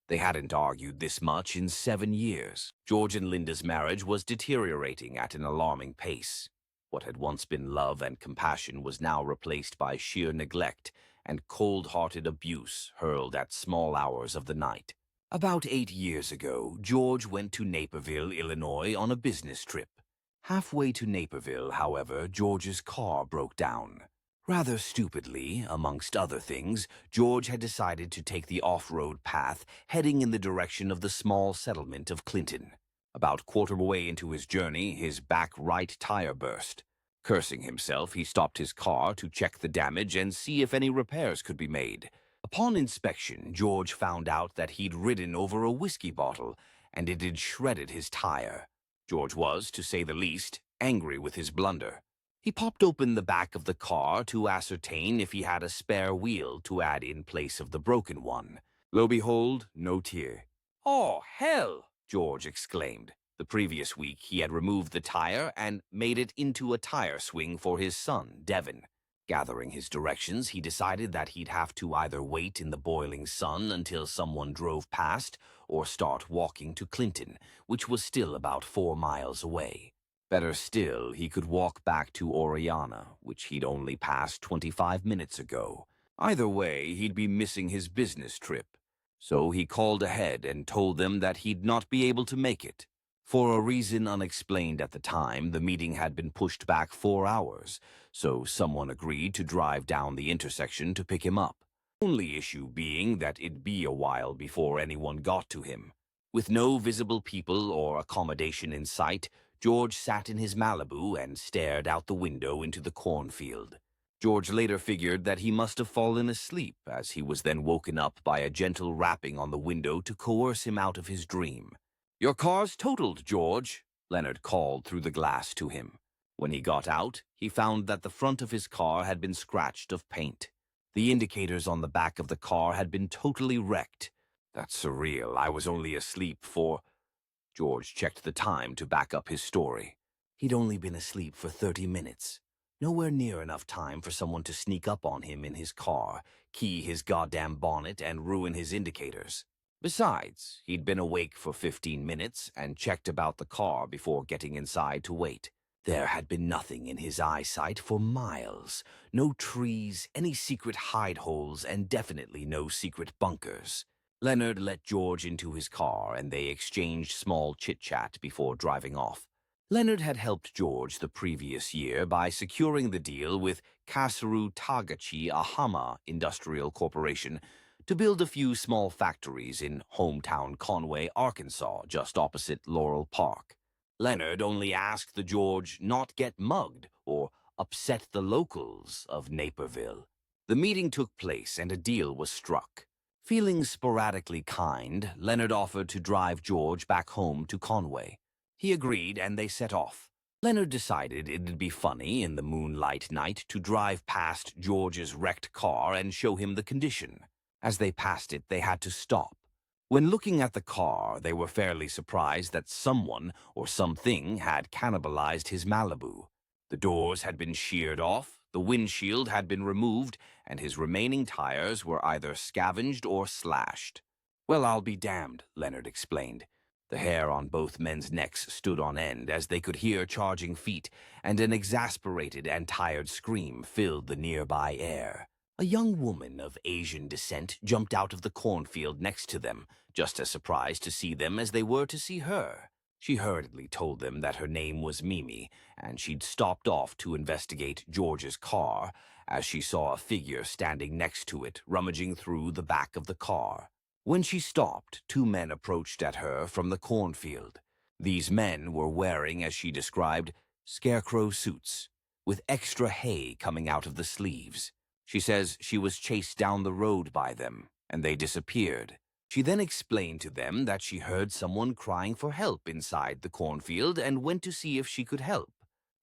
They hadn't argued this much in 7 years. George and Linda's marriage was deteriorating at an alarming pace. What had once been love and compassion was now replaced by sheer neglect and cold-hearted abuse hurled at small hours of the night. About 8 years ago, George went to Naperville, Illinois on a business trip. Halfway to Naperville, however, George's car broke down. Rather stupidly, amongst other things, George had decided to take the off-road path, heading in the direction of the small settlement of Clinton. About quarter-way into his journey, his back right tire burst. Cursing himself, he stopped his car to check the damage and see if any repairs could be made. Upon inspection, George found out that he'd ridden over a whiskey bottle, and it had shredded his tire. George was, to say the least, angry with his blunder. He popped open the back of the car to ascertain if he had a spare wheel to add in place of the broken one. Lo behold, no tear. "Oh, hell!" George exclaimed. The previous week he had removed the tire and made it into a tire swing for his son, Devin. Gathering his directions, he decided that he'd have to either wait in the boiling sun until someone drove past or start walking to Clinton, which was still about 4 miles away. Better still, he could walk back to Oriana, which he'd only passed 25 minutes ago. Either way, he'd be missing his business trip. So he called ahead and told them that he'd not be able to make it. For a reason unexplained at the time, the meeting had been pushed back 4 hours, so someone agreed to drive down the intersection to pick him up. Only issue being that it'd be a while before anyone got to him. With no visible people or accommodation in sight, George sat in his Malibu and stared out the window into the cornfield. George later figured that he must have fallen asleep, as he was then woken up by a gentle rapping on the window to coerce him out of his dream. "Your car's totaled, George," Leonard called through the glass to him. When he got out, he found that the front of his car had been scratched of paint. The indicators on the back of the car had been totally wrecked. "That's surreal. I was only asleep for—" George checked the time to back up his story. He'd only been asleep for 30 minutes. Nowhere near enough time for someone to sneak up on him in his car, key his goddamn bonnet, and ruin his indicators. Besides, he'd been awake for 15 minutes and checked about the car before getting inside to wait. There had been nothing in his eyesight for miles. No trees, any secret hide holes, and definitely no secret bunkers. Leonard let George into his car, and they exchanged small chit-chat before driving off. Leonard had helped George the previous year by securing the deal with Kasaru Tagachi Ahama Industrial Corporation to build a few small factories in hometown Conway, Arkansas, just opposite Laurel Park. Leonard only asked the George not get mugged or upset the locals of Naperville. The meeting took place and a deal was struck. Feeling sporadically kind, Leonard offered to drive George back home to Conway. He agreed, and they set off. Leonard decided it'd be funny in the moonlight night to drive past George's wrecked car and show him the condition. As they passed it, they had to stop. When looking at the car, they were fairly surprised that someone or something had cannibalized his Malibu. The doors had been sheared off, the windshield had been removed, and his remaining tires were either scavenged or slashed. "Well, I'll be damned," Leonard explained. The hair on both men's necks stood on end as they could hear charging feet, and an exasperated and tired scream filled the nearby air. A young woman of Asian descent jumped out of the cornfield next to them, just as surprised to see them as they were to see her. She hurriedly told them that her name was Mimi, and she'd stopped off to investigate George's car as she saw a figure standing next to it, rummaging through the back of the car. When she stopped, 2 men approached at her from the cornfield. These men were wearing, as she described, scarecrow suits, with extra hay coming out of the sleeves. She says she was chased down the road by them, and they disappeared. She then explained to them that she heard someone crying for help inside the cornfield and went to see if she could help.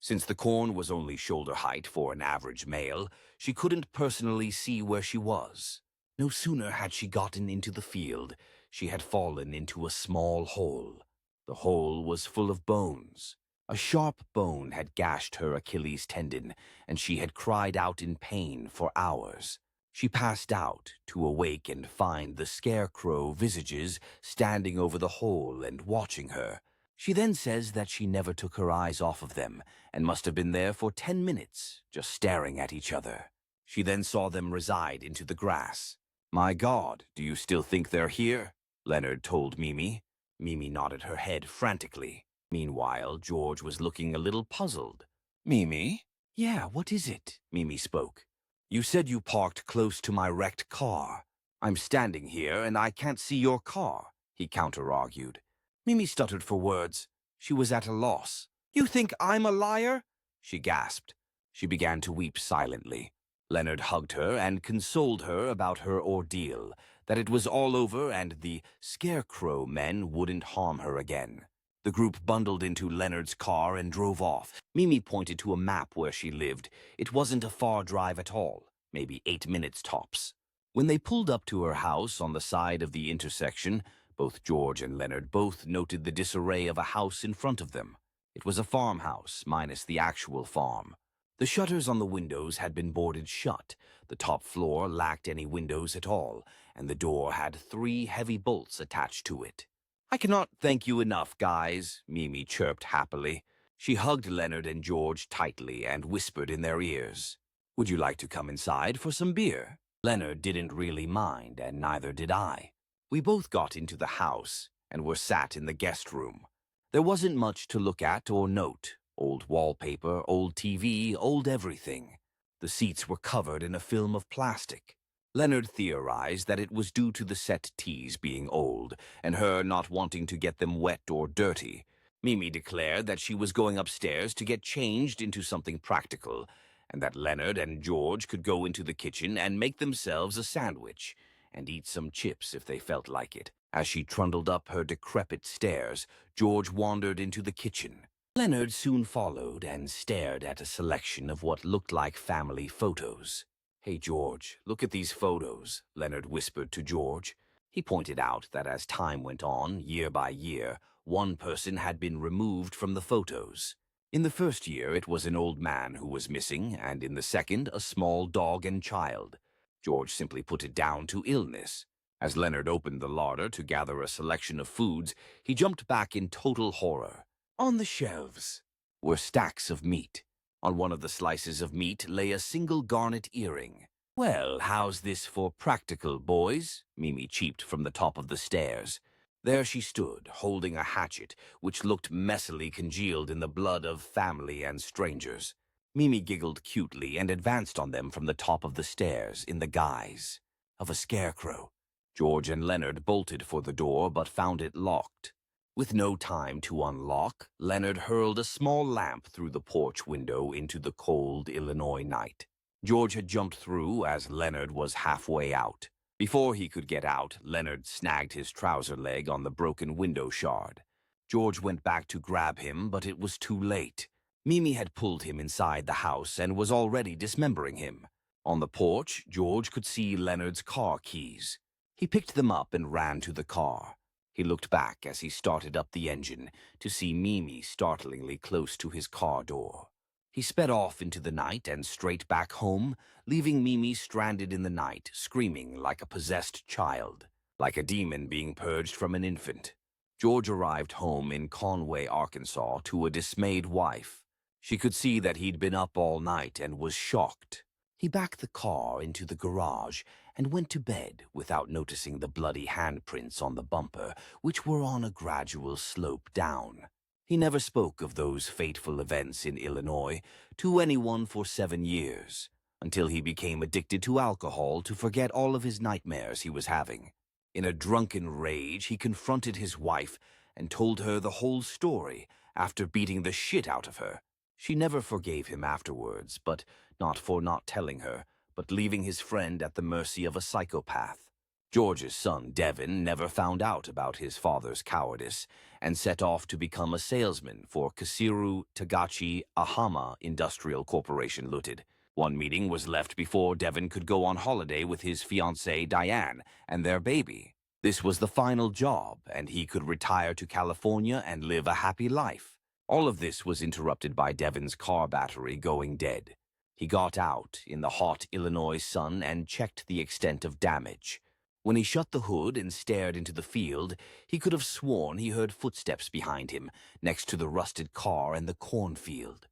Since the corn was only shoulder height for an average male, she couldn't personally see where she was. No sooner had she gotten into the field, she had fallen into a small hole. The hole was full of bones. A sharp bone had gashed her Achilles tendon, and she had cried out in pain for hours. She passed out to awake and find the scarecrow visages standing over the hole and watching her. She then says that she never took her eyes off of them and must have been there for 10 minutes, just staring at each other. She then saw them reside into the grass. "My God, do you still think they're here?" Leonard told Mimi. Mimi nodded her head frantically. Meanwhile, George was looking a little puzzled. "Mimi?" "Yeah, what is it?" Mimi spoke. "You said you parked close to my wrecked car. I'm standing here and I can't see your car," he counter-argued. Mimi stuttered for words. She was at a loss. "You think I'm a liar?" she gasped. She began to weep silently. Leonard hugged her and consoled her about her ordeal, that it was all over and the scarecrow men wouldn't harm her again. The group bundled into Leonard's car and drove off. Mimi pointed to a map where she lived. It wasn't a far drive at all, maybe 8 minutes tops. When they pulled up to her house on the side of the intersection, both George and Leonard both noted the disarray of a house in front of them. It was a farmhouse, minus the actual farm. The shutters on the windows had been boarded shut. The top floor lacked any windows at all, and the door had 3 heavy bolts attached to it. "I cannot thank you enough, guys," Mimi chirped happily. She hugged Leonard and George tightly and whispered in their ears, "Would you like to come inside for some beer?" Leonard didn't really mind, and neither did I. We both got into the house and were sat in the guest room. There wasn't much to look at or note. Old wallpaper, old TV, old everything. The seats were covered in a film of plastic. Leonard theorized that it was due to the settees being old and her not wanting to get them wet or dirty. Mimi declared that she was going upstairs to get changed into something practical, and that Leonard and George could go into the kitchen and make themselves a sandwich and eat some chips if they felt like it. As she trundled up her decrepit stairs, George wandered into the kitchen. Leonard soon followed and stared at a selection of what looked like family photos. "Hey, George, look at these photos," Leonard whispered to George. He pointed out that as time went on, year by year, one person had been removed from the photos. In the first year, it was an old man who was missing, and in the second, a small dog and child. George simply put it down to illness. As Leonard opened the larder to gather a selection of foods, he jumped back in total horror. On the shelves were stacks of meat. On one of the slices of meat lay a single garnet earring. "Well, how's this for practical, boys?" Mimi cheeped from the top of the stairs. There she stood, holding a hatchet, which looked messily congealed in the blood of family and strangers. Mimi giggled cutely and advanced on them from the top of the stairs in the guise of a scarecrow. George and Leonard bolted for the door but found it locked. With no time to unlock, Leonard hurled a small lamp through the porch window into the cold Illinois night. George had jumped through as Leonard was halfway out. Before he could get out, Leonard snagged his trouser leg on the broken window shard. George went back to grab him, but it was too late. Mimi had pulled him inside the house and was already dismembering him. On the porch, George could see Leonard's car keys. He picked them up and ran to the car. He looked back as he started up the engine to see Mimi startlingly close to his car door. He sped off into the night and straight back home, leaving Mimi stranded in the night, screaming like a possessed child, like a demon being purged from an infant. George arrived home in Conway, Arkansas, to a dismayed wife. She could see that he'd been up all night and was shocked. He backed the car into the garage and went to bed without noticing the bloody handprints on the bumper, which were on a gradual slope down. He never spoke of those fateful events in Illinois to anyone for 7 years, until he became addicted to alcohol to forget all of his nightmares he was having. In a drunken rage, he confronted his wife and told her the whole story after beating the shit out of her. She never forgave him afterwards, but not for not telling her, but leaving his friend at the mercy of a psychopath. George's son, Devin, never found out about his father's cowardice and set off to become a salesman for Kasiru Tagachi Ahama Industrial Corporation Limited. One meeting was left before Devin could go on holiday with his fiancée Diane and their baby. This was the final job, and he could retire to California and live a happy life. All of this was interrupted by Devin's car battery going dead. He got out in the hot Illinois sun and checked the extent of damage. When he shut the hood and stared into the field, he could have sworn he heard footsteps behind him, next to the rusted car and the cornfield.